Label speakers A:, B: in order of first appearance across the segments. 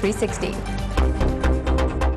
A: 360।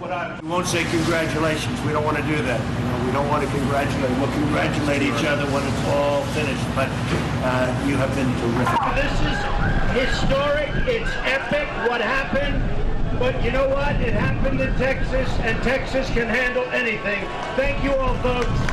B: We won't say congratulations. We don't want to do that. We don't want to congratulate. We'll congratulate each other when it's all finished. But you have been terrific. This is historic. It's epic. What happened? But you know what? It happened in Texas, and Texas can handle anything. Thank you all, folks.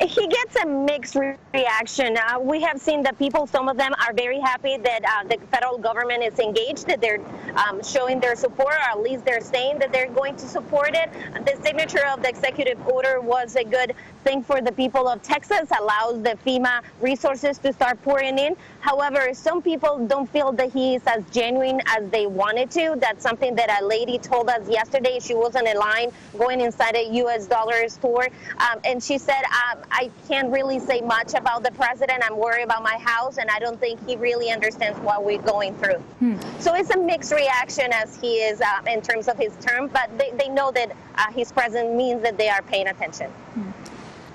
C: He gets a mixed reaction. We have seen that people, some of them are very happy that the federal government is engaged, that they're showing their support, or at least they're saying that they're going to support it. The signature of the executive order was a good thing for the people of Texas, allows the FEMA resources to start pouring in. However, some people don't feel that he is as genuine as they wanted to. That's something that a lady told us yesterday. She was on a line going inside a US dollar store, and she said, I can't really say much about the president. I'm worried about my house, and I don't think he really understands what we're going through. So it's a mixed reaction as he is in terms of his term, but they know that his presence means that they are paying attention.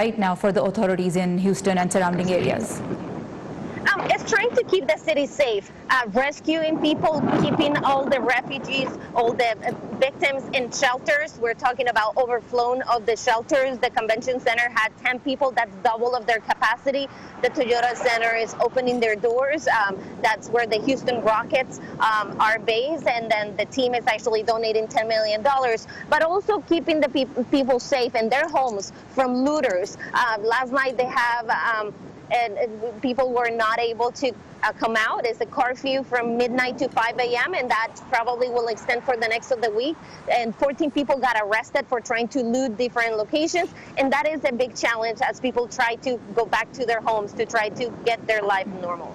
A: right now for the authorities in Houston and surrounding areas?
C: It's trying to keep the city safe, rescuing people, keeping all the refugees, all the victims in shelters. We're talking about overflown of the shelters. The convention center had 10 people. That's double of their capacity. The Toyota Center is opening their doors. That's where the Houston Rockets are based, and then the team is actually donating $10 million, but also keeping the people safe in their homes from looters. Last night they have and people were not able to come out. It's a curfew from midnight to 5 a.m. and that probably will extend for the next of the week. And 14 people got arrested for trying to loot different locations, and that is a big challenge as people try to go back to their homes to try to get their life normal.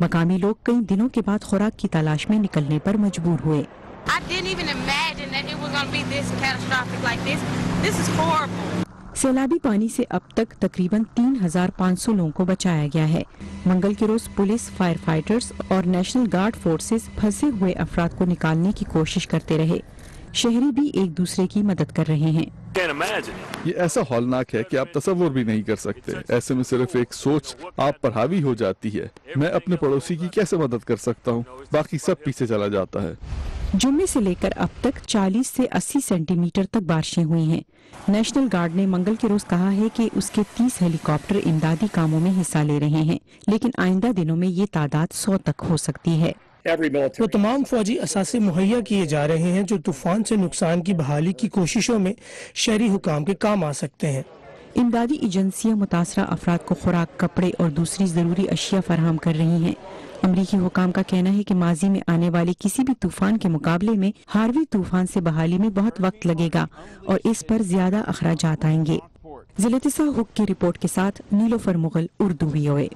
D: مقامی لوگ کئی دنوں کے بعد خوراک کی تلاش میں نکلنے پر مجبور ہوئے۔
E: I didn't even imagine that it was going to be this catastrophic like this. This is horrible.
D: سیلابی پانی سے اب تک تقریباً 3,500 لوگوں کو بچایا گیا ہے۔ منگل کے روز پولیس، فائر فائٹرز اور نیشنل گارڈ فورسز پھنسے ہوئے افراد کو نکالنے کی کوشش کرتے رہے۔ شہری بھی ایک دوسرے کی مدد کر رہے ہیں۔
F: یہ ایسا ہولناک ہے کہ آپ تصور بھی نہیں کر سکتے۔ ایسے میں صرف ایک سوچ آپ پر حاوی ہو جاتی ہے، میں اپنے پڑوسی کی کیسے مدد کر سکتا ہوں، باقی سب پیچھے چلا جاتا ہے۔
D: جمعے سے لے کر اب تک 40 سے 80 سینٹی میٹر تک بارشیں ہوئی ہیں۔ نیشنل گارڈ نے منگل کے روز کہا ہے کہ اس کے 30 ہیلی کاپٹر امدادی کاموں میں حصہ لے رہے ہیں، لیکن آئندہ دنوں میں یہ تعداد 100 تک ہو سکتی ہے۔
G: وہ تمام فوجی اثاثے مہیا کیے جا رہے ہیں جو طوفان سے نقصان کی بحالی کی کوششوں میں شہری حکام کے کام آ سکتے ہیں۔
D: امدادی ایجنسیاں متاثرہ افراد کو خوراک، کپڑے اور دوسری ضروری اشیاء فراہم کر رہی ہیں۔ امریکی حکام کا کہنا ہے کہ ماضی میں آنے والے کسی بھی طوفان کے مقابلے میں ہاروی طوفان سے بحالی میں بہت وقت لگے گا اور اس پر زیادہ اخراجات آئیں گے۔ زلتسا حق کی رپورٹ کے ساتھ نیلوفر مغل، اردو VOA۔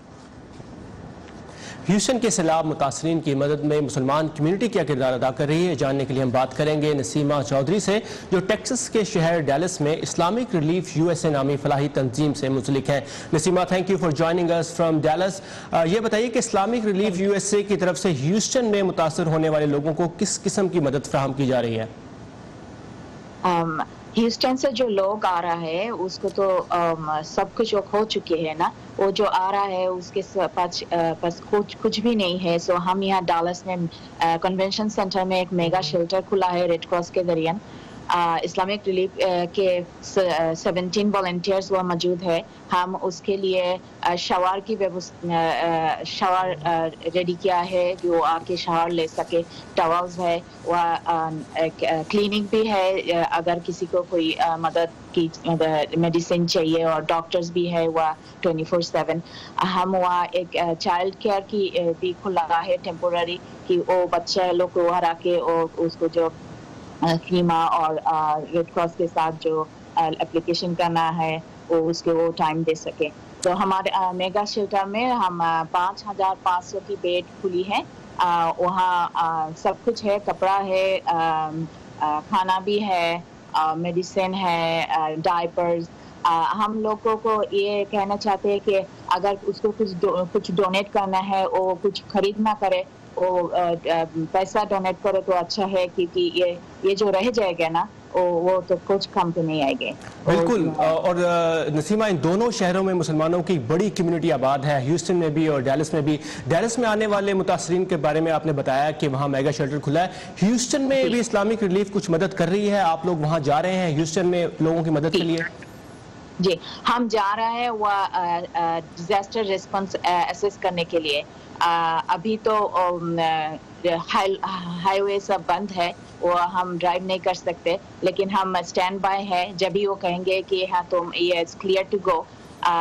H: ہیوسٹن کے سیلاب متاثرین کی مدد میں مسلمان کمیونٹی کیا کردار ادا کر رہی ہے، جاننے کے لیے ہم بات کریں گے نسیمہ چودھری سے، جو ٹیکساس کے شہر ڈیلس میں اسلامک ریلیف USA نامی فلاحی تنظیم سے منسلک ہیں۔ Naseema, thank you for joining اس فرام ڈیلس۔ یہ بتائیے کہ اسلامک ریلیف USA کی طرف سے ہیوسٹن میں متاثر ہونے والے لوگوں کو کس قسم کی مدد فراہم کی جا رہی ہے؟
I: ہیوسٹن سے جو لوگ آ رہا ہے اس کو تو سب کچھ ہو چکے ہیں نا، وہ جو آ رہا ہے اس کے پاس کچھ بھی نہیں ہے۔ سو ہم یہاں ڈالس میں کنونشن سینٹر میں ایک میگا شیلٹر کھلا ہے ریڈ کراس کے ذریعے۔ اسلامک ریلیف کے 17 والنٹیئرز وہ موجود ہے۔ ہم اس کے لیے شاور کی شاور ریڈی کیا ہے جو آ کے شاور لے سکے، ٹاولز ہے، وہ کلینک بھی ہے اگر کسی کو کوئی مدد کی میڈیسن چاہیے، اور ڈاکٹرز بھی ہے وہ 24/7۔ ہم وہاں ایک چائلڈ کیئر کی بھی کھلا ہے ٹیمپورری، کہ وہ بچہ لوگ کو وہاں رکھ کے اور اس کو جو خیمہ اور ریڈ کراس کے ساتھ جو اپلیکیشن کرنا ہے وہ اس کے وہ ٹائم دے سکے۔ تو ہمارے میگا شیلٹر میں ہم 5,500 کی بیڈ کھلی ہے، وہاں سب کچھ ہے، کپڑا ہے، کھانا بھی ہے، میڈیسن ہے، ڈائپرز۔ ہم لوگوں کو یہ کہنا چاہتے ہیں کہ اگر اس کو کچھ ڈونیٹ کرنا ہے، وہ کچھ خرید نہ کرے، وہ پیسہ ڈونیٹ کرے تو اچھا ہے، کیونکہ یہ جو رہ جائے گا نا وہ تو کچھ کم تو نہیں آئے گے۔
H: بالکل، اور نسیمہ ان دونوں شہروں میں مسلمانوں کی بڑی کمیونٹی آباد ہے، ہیوسٹن میں بھی اور ڈیلس میں بھی۔ ڈیلس میں آنے والے متاثرین کے بارے میں آپ نے بتایا کہ وہاں میگا شیلٹر کھلا ہے، ہیوسٹن میں بھی اسلامک ریلیف کچھ مدد کر رہی ہے، آپ لوگ وہاں جا رہے ہیں ہیوسٹن میں لوگوں کی مدد کے لیے؟
I: جی، ہم جا رہے ہیں وہ ڈیزاسٹر ریسپانس اسیس کرنے کے لیے۔ ابھی تو ہائی وے سب بند ہے، وہ ہم ڈرائیو نہیں کر سکتے، لیکن ہم اسٹینڈ بائی ہے، جب بھی وہ کہیں گے کہ ہاں تم it's clear to go.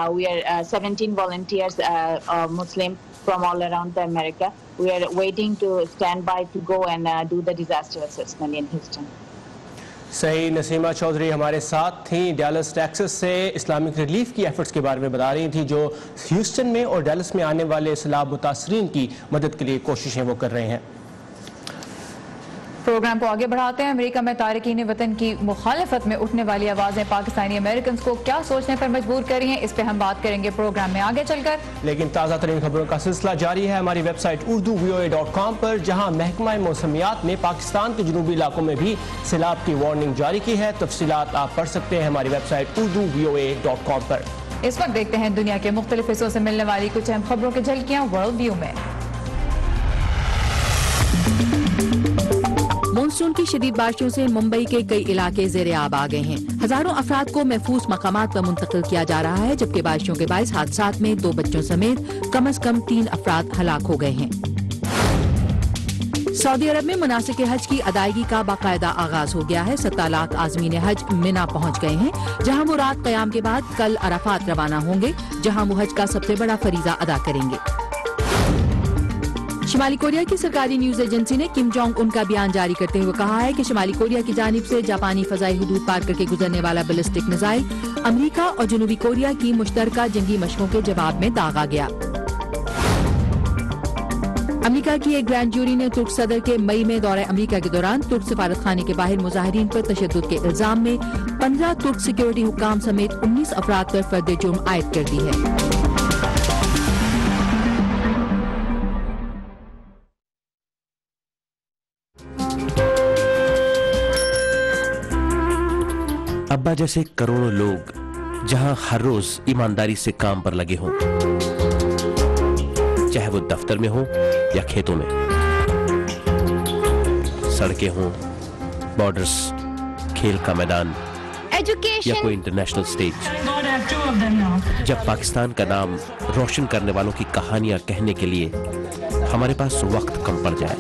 I: We are 17 volunteers Muslim from all around America. We are waiting to stand by to go and do the disaster assessment in Houston.
H: صحیح، نسیمہ چودھری ہمارے ساتھ تھیں ڈیلس ٹیکساس سے، اسلامک ریلیف کی efforts کے بارے میں بتا رہی تھی جو ہیوسٹن میں اور ڈیلس میں آنے والے سیلاب متاثرین کی مدد کے لیے کوششیں وہ کر رہے ہیں۔
A: پروگرام کو آگے بڑھاتے ہیں۔ امریکہ میں تارکین وطن کی مخالفت میں اٹھنے والی آوازیں پاکستانی امریکنز کو کیا سوچنے پر مجبور کر رہی ہیں، اس پہ ہم بات کریں گے پروگرام میں آگے چل کر۔
H: لیکن تازہ ترین خبروں کا سلسلہ جاری ہے ہماری ویب سائٹ urduvoa.com پر، جہاں محکمہ موسمیات نے پاکستان کے جنوبی علاقوں میں بھی سیلاب کی وارننگ جاری کی ہے۔ تفصیلات آپ پڑھ سکتے ہیں ہماری ویب سائٹ urduvoa.com پر۔
A: اس وقت دیکھتے ہیں دنیا کے مختلف حصوں سے ملنے والی کچھ اہم خبروں کی جھلکیاں ورلڈ ویو میں۔
J: مانسون کی شدید بارشوں سے ممبئی کے کئی علاقے زیر آب آ گئے ہیں۔ ہزاروں افراد کو محفوظ مقامات پر منتقل کیا جا رہا ہے، جبکہ بارشوں کے باعث حادثات میں 2 بچوں سمیت کم از کم 3 افراد ہلاک ہو گئے ہیں۔ سعودی عرب میں مناسک حج کی ادائیگی کا باقاعدہ آغاز ہو گیا ہے۔ 7 لاکھ عازمین حج منا پہنچ گئے ہیں، جہاں وہ رات قیام کے بعد کل عرفات روانہ ہوں گے، جہاں وہ حج کا سب سے بڑا فریضہ ادا کریں گے۔ شمالی کوریا کی سرکاری نیوز ایجنسی نے کم جونگ ان کا بیان جاری کرتے ہوئے کہا ہے کہ شمالی کوریا کی جانب سے جاپانی فضائی حدود پار کر کے گزرنے والا بیلسٹک میزائل امریکہ اور جنوبی کوریا کی مشترکہ جنگی مشقوں کے جواب میں داغا گیا۔ امریکہ کی ایک گرینڈ جوری نے ترک صدر کے مئی میں دورہ امریکہ کے دوران ترک سفارت خانے کے باہر مظاہرین پر تشدد کے الزام میں 15 ترک سیکیورٹی حکام سمیت 19 افراد پر فرد جرم عائد کر دی ہے۔
K: ابا جیسے کروڑوں لوگ جہاں ہر روز ایمانداری سے کام پر لگے ہوں، چاہے وہ دفتر میں ہوں یا کھیتوں میں، سڑکیں ہوں، بارڈرز، کھیل کا میدان یا کوئی انٹرنیشنل سٹیج، جب پاکستان کا نام روشن کرنے والوں کی کہانیاں کہنے کے لیے ہمارے پاس وقت کم پڑ جائے،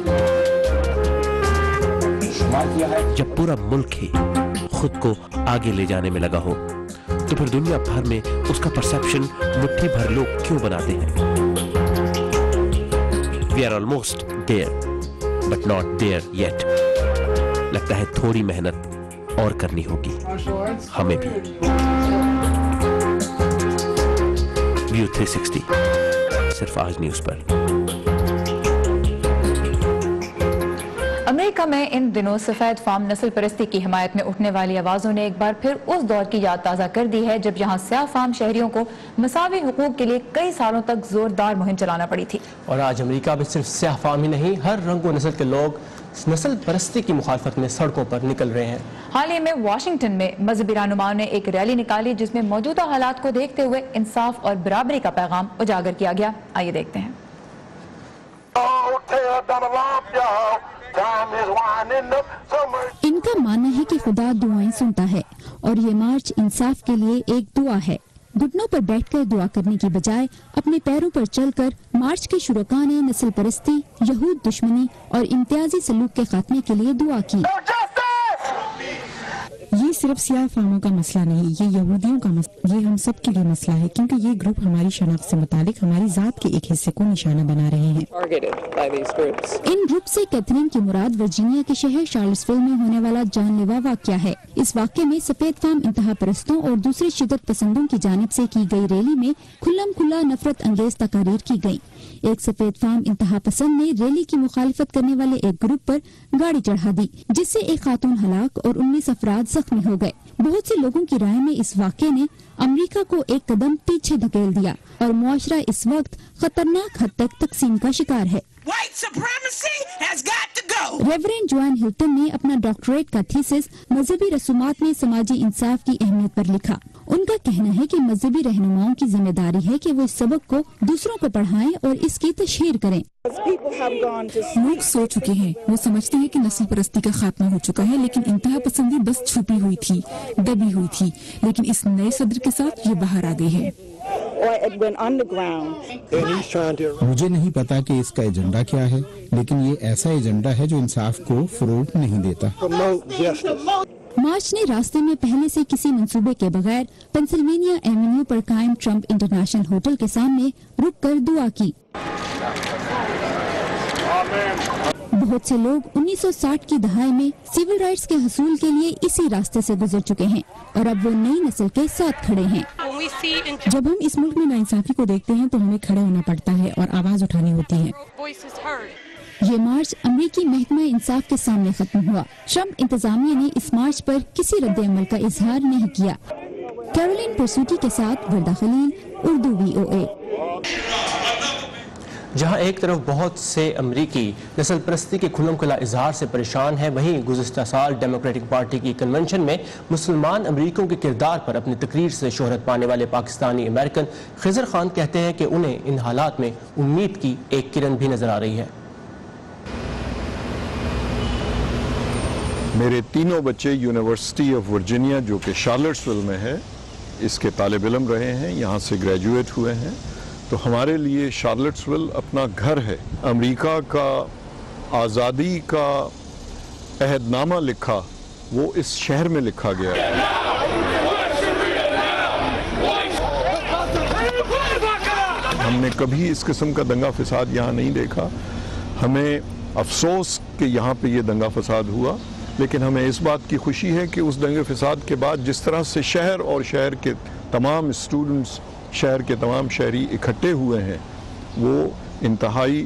K: جب پورا ملک ہی خود کو آگے لے جانے میں لگا ہو، تو پھر دنیا بھر میں اس کا پرسیپشن مٹھی بھر لوگ کیوں بناتے ہیں؟ We are almost there, but not there yet. لگتا ہے تھوڑی محنت اور کرنی ہوگی ہمیں بھی۔ ویو 360 صرف آج نیوز پر۔
A: امریکہ میں ان دنوں سفید فام نسل پرستی کی حمایت میں اٹھنے والی آوازوں نے ایک بار پھر اس دور کی یاد تازہ کر دی ہے جب یہاں سیاہ فام شہریوں کو مساوی حقوق کے لیے کئی سالوں تک زوردار مہم چلانا پڑی تھی۔ اور آج امریکہ میں صرف سیاہ فام ہی نہیں، ہر رنگ و نسل کے لوگ نسل پرستی کی مخالفت میں سڑکوں پر نکل رہے ہیں۔ حال ہی میں واشنگٹن میں مذہبی رہنماؤں نے ایک ریلی نکالی جس میں موجودہ حالات کو دیکھتے ہوئے انصاف اور برابری کا پیغام اجاگر کیا گیا۔ آئیے دیکھتے ہیں۔
L: ان کا ماننا ہے کہ خدا دعائیں سنتا ہے اور یہ مارچ انصاف کے لیے ایک دعا ہے۔ گھٹنوں پر بیٹھ کر دعا کرنے کی بجائے اپنے پیروں پر چل کر مارچ کے شرکاء نے نسل پرستی، یہود دشمنی اور امتیازی سلوک کے خاتمے کے لیے دعا کی۔
D: یہ صرف سیاہ فاموں کا مسئلہ نہیں، یہ یہودیوں کا مسئلہ، یہ ہم سب کے لیے مسئلہ ہے، کیونکہ یہ گروپ ہماری شناخت سے متعلق ہماری ذات کے ایک حصے کو نشانہ بنا رہے ہیں۔
L: ان گروپ سے کیتھرین کی مراد ورجینیا کے شہر چارلسویل میں ہونے والا جان لیوا واقعہ ہے۔ اس واقعے میں سفید فام انتہا پرستوں اور دوسرے شدت پسندوں کی جانب سے کی گئی ریلی میں کھلم کھلا نفرت انگیز تقاریر کی گئی۔ ایک سفید فام انتہا پسند نے ریلی کی مخالفت کرنے والے ایک گروپ پر گاڑی چڑھا دی، جس سے ایک خاتون ہلاک اور 19 افراد زخمی ہو گئے۔ بہت سے لوگوں کی رائے میں اس واقعے نے امریکہ کو ایک قدم پیچھے دھکیل دیا اور معاشرہ اس وقت خطرناک حد تک تقسیم کا شکار ہے۔ ریورینڈ جوان ہلٹن نے اپنا ڈاکٹریٹ کا تھیسس مذہبی رسومات میں سماجی انصاف کی اہمیت پر لکھا۔ ان کا کہنا ہے کہ مذہبی رہنماؤں کی ذمہ داری ہے کہ وہ اس سبق کو دوسروں کو پڑھائیں اور اس کی تشہیر کریں۔
D: لوگ سو چکے ہیں، وہ سمجھتے ہیں کہ نسل پرستی کا خاتمہ ہو چکا ہے، لیکن انتہا پسندی بس چھپی ہوئی تھی، دبی ہوئی تھی، لیکن اس نئے صدر کے ساتھ یہ باہر آ گئی ہے۔
M: مجھے نہیں پتا کہ اس کا ایجنڈا کیا ہے، لیکن یہ ایسا ایجنڈا ہے جو انصاف کو فروغ نہیں دیتا۔
L: مارچ نے راستے میں پہلے سے کسی منصوبے کے بغیر پینسلوینیا ایونیو پر قائم ٹرمپ انٹرنیشنل ہوٹل کے سامنے رک کر دعا کی۔ بہت سے لوگ 1960 کی دہائی میں سول رائٹس کے حصول کے لیے اسی راستے سے گزر چکے ہیں اور اب وہ نئی نسل کے ساتھ کھڑے ہیں۔
D: جب ہم اس ملک میں ناانصافی کو دیکھتے ہیں تو ہمیں کھڑے ہونا پڑتا ہے اور آواز اٹھانی ہوتی ہے۔
L: یہ مارچ امریکی محکمہ انصاف کے سامنے ختم ہوا۔ ٹرمپ انتظامیہ نے اس مارچ پر کسی رد عمل کا اظہار نہیں کیا۔ کیرولین پرسوٹی کے ساتھ وردہ خلیل، اردو VOA۔
H: جہاں ایک طرف بہت سے امریکی نسل پرستی کے کھلم کھلا اظہار سے پریشان ہیں، وہیں گزشتہ سال ڈیموکریٹک پارٹی کی کنونشن میں مسلمان امریکیوں کے کردار پر اپنی تقریر سے شہرت پانے والے پاکستانی امریکن خضر خان کہتے ہیں کہ انہیں ان حالات میں امید کی ایک کرن بھی نظر آ رہی ہے۔
N: میرے تینوں بچے یونیورسٹی آف ورجینیا جو کہ شارلٹسویل میں ہے اس کے طالب علم رہے ہیں، یہاں سے گریجویٹ ہوئے ہیں، تو ہمارے لیے شارلٹسویل اپنا گھر ہے۔ امریکہ کا آزادی کا عہد نامہ لکھا وہ اس شہر میں لکھا گیا۔ ہم نے کبھی اس قسم کا دنگا فساد یہاں نہیں دیکھا۔ ہمیں افسوس کہ یہاں پہ یہ دنگا فساد ہوا، لیکن ہمیں اس بات کی خوشی ہے کہ اس دنگے فساد کے بعد جس طرح سے شہر اور شہر کے تمام اسٹوڈنٹس، شہر کے تمام شہری اکٹھے ہوئے ہیں، وہ انتہائی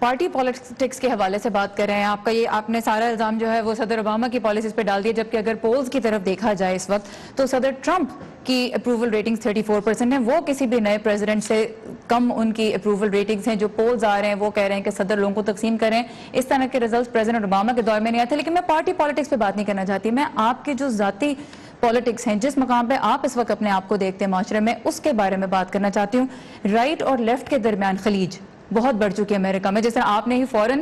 A: پارٹی پالیٹکس کے حوالے سے بات کر رہے ہیں. آپ کا یہ آپ نے سارا الزام جو ہے وہ صدر اوباما کی پالیسیز پہ ڈال دیا, جبکہ اگر پولز کی طرف دیکھا جائے اس وقت تو صدر ٹرمپ کی اپروول ریٹنگز 34% ہیں. وہ کسی بھی نئے پریزیڈنٹ سے کم ان کی اپروول ریٹنگز ہیں. جو پولز آ رہے ہیں وہ کہہ رہے ہیں کہ صدر لوگوں کو تقسیم کریں. اس طرح کے ریزلٹس پریزیڈنٹ اوباما کے دور میں نہیں آتے. لیکن میں پارٹی پالیٹکس پہ بات نہیں کرنا چاہتی. میں آپ کے جو ذاتی پالیٹکس ہیں, جس مقام پہ آپ اس وقت اپنے آپ کو دیکھتے ہیں معاشرے میں, اس کے بارے میں بات کرنا چاہتی ہوں. رائٹ اور لیفٹ کے درمیان خلیج بہت بڑھ چکی ہے امریکہ میں. جس طرح آپ نے ہی فوراً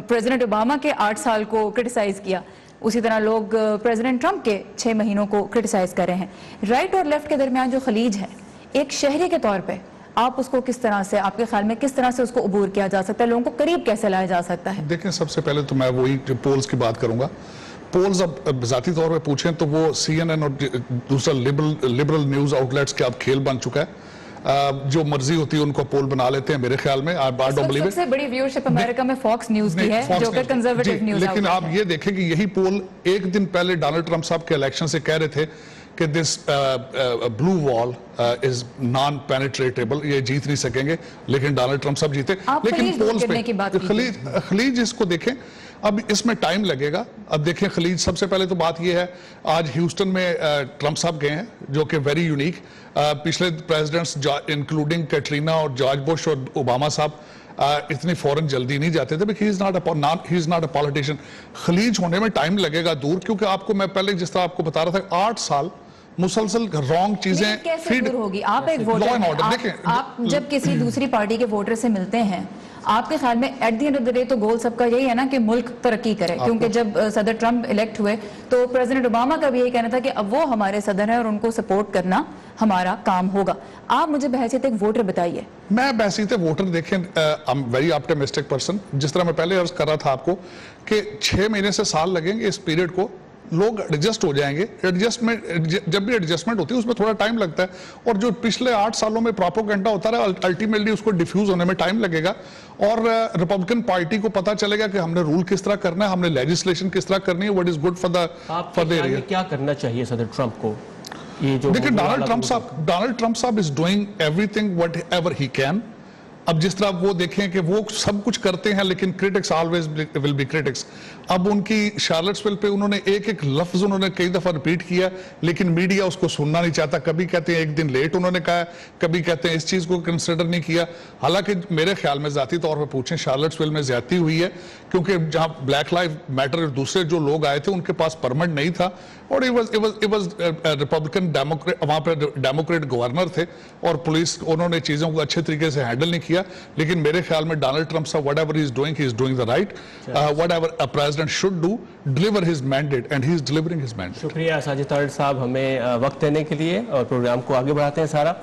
A: پریزیڈنٹ اوباما کے 8 سال کو کرٹیسائز کیا, اسی طرح لوگ پریزیڈنٹ ٹرمپ کے 6 مہینوں کو کرٹیسائز کر رہے ہیں. رائٹ اور لیفٹ کے درمیان جو خلیج ہے, ایک شہری کے طور پہ آپ اس کو کس طرح سے, آپ کے خیال میں کس طرح سے اس کو عبور کیا جا سکتا ہے, لوگوں کو قریب کیسے لایا جا سکتا ہے؟
O: دیکھیں, سب سے پہلے تو میں وہی پولز کی بات کروں گا. پولز اب ذاتی طور پہ پوچھیں تو وہ CNN اور دوسرا لبرل نیوز آؤٹ لیٹس کے اب کھیل بن چکا ہے. جو مرضی ہوتی ہے ان کو پول بنا لیتے ہیں میرے خیال میں.
A: سب سے بڑی ویورشپ امریکہ میں فاکس نیوز کی ہے, جو کہ کنزرویٹو نیوز.
O: لیکن آپ یہ دیکھیں کہ یہی پول ایک دن پہلے ڈونلڈ ٹرمپ صاحب کے الیکشن سے کہہ رہے تھے کہ دس بلو وال از نان پینیٹریٹیبل, یہ جیت نہیں سکیں گے, لیکن ڈونلڈ ٹرمپ صاحب جیتے. لیکن پولز پہ خلیج اس کو دیکھیں, اب اس میں ٹائم لگے گا. اب دیکھیں خلیج, سب سے پہلے تو بات یہ ہے, آج ہیوسٹن میں ٹرمپ صاحب گئے ہیں, جو کہ ویری یونیک. پچھلے پریزیڈنٹس انکلوڈنگ کیٹرینا اور جارج بش اور اوباما صاحب اتنی فوراً جلدی نہیں جاتے تھے, because he is not a politician. خلیج ہونے میں ٹائم لگے گا دور, کیونکہ آپ کو میں پہلے جس طرح آپ کو بتا رہا تھا 8 سال مسلسل رانگ چیزیں
A: فیڈ ہوگی. آپ ایک ووٹر, آپ جب کسی دوسری پارٹی کے ووٹر سے ملتے ہیں, آپ کے خیال میں at the end of the day تو گول سب کا یہی ہے نا کہ ملک ترقی کرے, کیونکہ جب صدر ٹرمپ الیکٹ ہوئے تو پریزیڈنٹ اوباما کا بھی یہی کہنا تھا کہ اب وہ ہمارے صدر ہیں اور ان کو سپورٹ کرنا ہمارا کام ہوگا. آپ مجھے بحیثیت ایک ووٹر بتائیے.
O: میں بحیثیت ووٹر, دیکھیں I'm very optimistic person. جس طرح میں پہلے عرض کر رہا تھا آپ کو کہ 6 مہینے سے سال لگیں گے اس پیریڈ کو, لوگ ایڈجسٹ ہو جائیں گے. جب بھی ایڈجسٹمنٹ ہوتی ہے اس میں تھوڑا ٹائم لگتا ہے, اور جو پچھلے 8 سالوں میں پروپیگنڈا ہوتا رہا, الٹیمیٹلی اس کو ڈیفیوز ہونے میں ٹائم لگے گا, اور ریپبلکن پارٹی کو پتا چلے گا کہ ہم نے رول کس طرح کرنا ہے, ہم نے لیجسلیشن کس طرح کرنی ہے, what is good for the area.
H: کیا کرنا چاہیے صدر ٹرمپ کو؟
O: دیکھیں, ڈونلڈ ٹرمپ صاحب is doing everything whatever he can. اب جس طرح وہ دیکھیں کہ وہ سب کچھ کرتے ہیں, لیکن critics always will be critics. اب ان کی شارلٹسویل پہ انہوں نے ایک لفظ انہوں نے کئی دفعہ ریپیٹ کیا, لیکن میڈیا اس کو سننا نہیں چاہتا. کبھی کہتے ہیں 1 دن لیٹ انہوں نے کہا, کبھی کہتے ہیں اس چیز کو کنسیڈر نہیں کیا. حالانکہ میرے خیال میں ذاتی طور پہ پوچھیں, شارلٹسویل میں زیادتی ہوئی ہے, کیونکہ جہاں بلیک لائف میٹر اور دوسرے جو لوگ آئے تھے ان کے پاس پرمٹ نہیں تھا, اور ریپبلکن وہاں پہ ڈیموکریٹ گورنر تھے, اور پولیس انہوں نے چیزوں کو اچھے طریقے سے ہینڈل نہیں کیا. لیکن میرے خیال میں ڈونلڈ ٹرمپ صاحب whatever he is doing the right. Whatever a president should do, deliver his mandate, and he is delivering his mandate.
H: شکریہ ساجد طارق صاحب ہمیں وقت دینے کے لیے, اور پروگرام کو آگے بڑھاتے ہیں. سارا,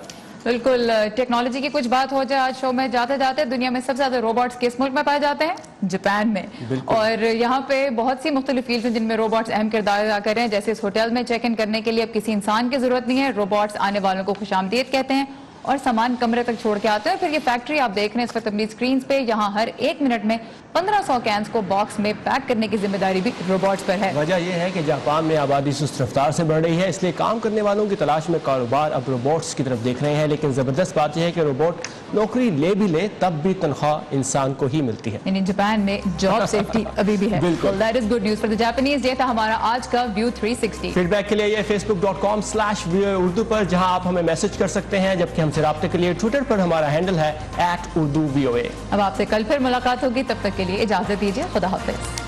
A: بالکل ٹیکنالوجی کی کچھ بات ہو جائے آج شو میں. جاتے جاتے دنیا میں سب سے زیادہ روبوٹس کس ملک میں پائے جاتے ہیں؟ جاپان میں. اور یہاں پہ بہت سی مختلف فیلڈز ہیں جن میں روبوٹس اہم کردار ادا کر رہے ہیں. جیسے اس ہوٹل میں چیک ان کرنے کے لیے اب کسی انسان کی ضرورت نہیں ہے, روبوٹس آنے والوں کو خوش آمدید کہتے ہیں اور سامان کمرے تک چھوڑ کے آتے ہیں. پھر یہ فیکٹری آپ دیکھ رہے ہیں اس وقت اپنی سکرینز پہ, یہاں ہر 1 منٹ میں 1500 کینز کو باکس میں پیک کرنے کی ذمہ داری بھی روبوٹس پر ہے.
H: وجہ یہ ہے کہ جاپان میں آبادی سست رفتار سے بڑھ رہی ہے, اس لیے کام کرنے والوں کی تلاش میں کاروبار اب روبوٹس کی طرف دیکھ رہے ہیں. لیکن زبردست بات یہ ہے کہ روبوٹ نوکری لے بھی لے تب بھی تنخواہ انسان کو ہی ملتی ہے.
A: یعنی جاپان میں جاب سیفٹی ابھی بھی ہے. بالکل, that is good news for the Japanese. یہ تھا ہمارا آج کا ویو 360.
H: فیڈ بیک کے لیے یہ facebook.com/VOA Urdu پر, جہاں آپ ہمیں میسج کر سکتے ہیں, جبکہ ہم سے رابطے کے لیے ٹویٹر پر ہمارا ہینڈل ہے @UrduVOA.
A: اب آپ سے کل پھر ملاقات ہوگی, تب تک کے لیے اجازت دیجیے. خدا حافظ.